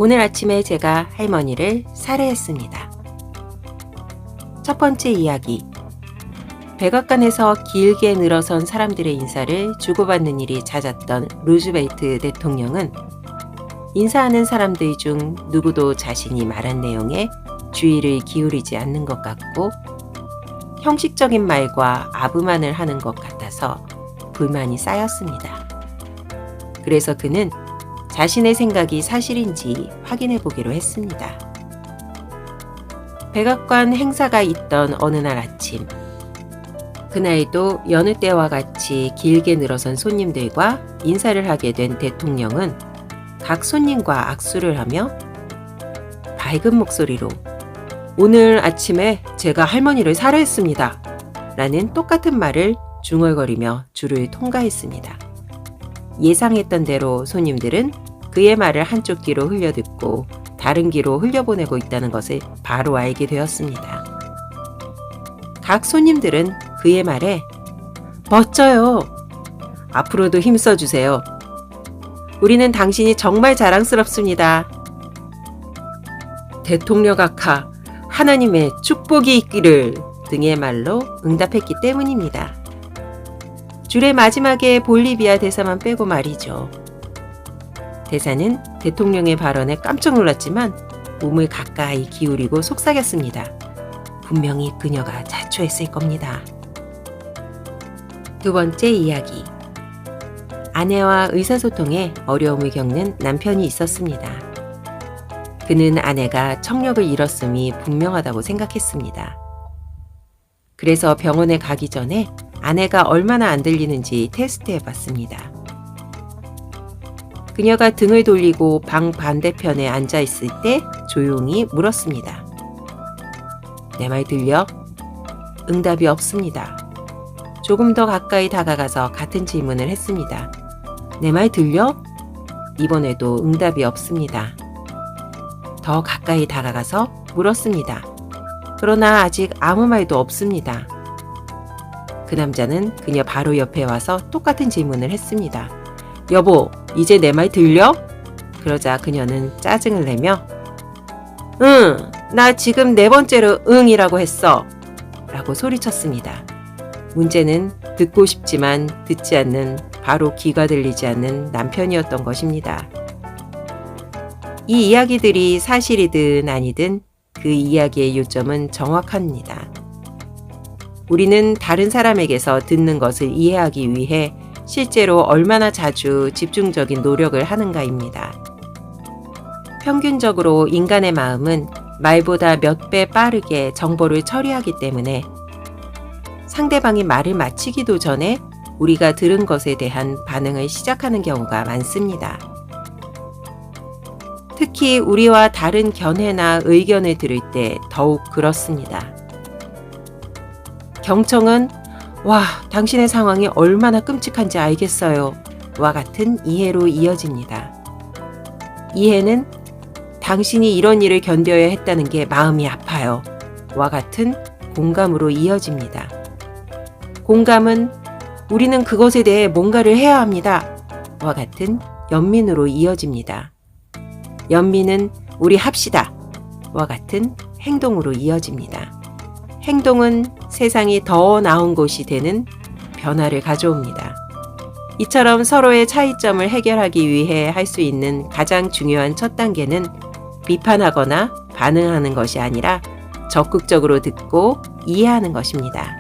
오늘 아침에 제가 할머니를 살해했습니다. 첫 번째 이야기. 백악관에서 길게 늘어선 사람들의 인사를 주고받는 일이 잦았던 루즈벨트 대통령은 인사하는 사람들 중 누구도 자신이 말한 내용에 주의를 기울이지 않는 것 같고 형식적인 말과 아부만을 하는 것 같아서 불만이 쌓였습니다. 그래서 그는 자신의 생각이 사실인지 확인해 보기로 했습니다. 백악관 행사가 있던 어느 날 아침, 그날도 여느 때와 같이 길게 늘어선 손님들과 인사를 하게 된 대통령은 각 손님과 악수를 하며 밝은 목소리로 "오늘 아침에 제가 할머니를 살해했습니다. 라는 똑같은 말을 중얼거리며 줄을 통과했습니다. 예상했던 대로 손님들은 그의 말을 한쪽 귀로 흘려듣고 다른 귀로 흘려보내고 있다는 것을 바로 알게 되었습니다. 각 손님들은 그의 말에 "멋져요. 앞으로도 힘써주세요. 우리는 당신이 정말 자랑스럽습니다. 대통령 각하, 하나님의 축복이 있기를" 등의 말로 응답했기 때문입니다. 줄의 마지막에 볼리비아 대사만 빼고 말이죠. 대사는 대통령의 발언에 깜짝 놀랐지만 몸을 가까이 기울이고 속삭였습니다. 분명히 그녀가 자초했을 겁니다. 두 번째 이야기. 아내와 의사소통에 어려움을 겪는 남편이 있었습니다. 그는 아내가 청력을 잃었음이 분명하다고 생각했습니다. 그래서 병원에 가기 전에 아내가 얼마나 안 들리는지 테스트해 봤습니다. 그녀가 등을 돌리고 방 반대편에 앉아 있을 때 조용히 물었습니다. "내 말 들려?" 응답이 없습니다. 조금 더 가까이 다가가서 같은 질문을 했습니다. "내 말 들려?" 이번에도 응답이 없습니다. 더 가까이 다가가서 물었습니다. 그러나 아직 아무 말도 없습니다. 그 남자는 그녀 바로 옆에 와서 똑같은 질문을 했습니다. "여보, 이제 내 말 들려?" 그러자 그녀는 짜증을 내며 "응, 나 지금 4번째로 응이라고 했어. 라고 소리쳤습니다. 문제는 듣고 싶지만 듣지 않는, 바로 귀가 들리지 않는 남편이었던 것입니다. 이 이야기들이 사실이든 아니든 그 이야기의 요점은 정확합니다. 우리는 다른 사람에게서 듣는 것을 이해하기 위해 실제로 얼마나 자주 집중적인 노력을 하는가입니다. 평균적으로 인간의 마음은 말보다 몇 배 빠르게 정보를 처리하기 때문에 상대방이 말을 마치기도 전에 우리가 들은 것에 대한 반응을 시작하는 경우가 많습니다. 특히 우리와 다른 견해나 의견을 들을 때 더욱 그렇습니다. 경청은 "와, 당신의 상황이 얼마나 끔찍한지 알겠어요. 와 같은 이해로 이어집니다. 이해는 "당신이 이런 일을 견뎌야 했다는 게 마음이 아파요. 와 같은 공감으로 이어집니다. 공감은 "우리는 그것에 대해 뭔가를 해야 합니다. 와 같은 연민으로 이어집니다. 연민은 "우리 합시다. 와 같은 행동으로 이어집니다. 행동은 세상이 더 나은 곳이 되는 변화를 가져옵니다. 이처럼 서로의 차이점을 해결하기 위해 할 수 있는 가장 중요한 첫 단계는 비판하거나 반응하는 것이 아니라 적극적으로 듣고 이해하는 것입니다.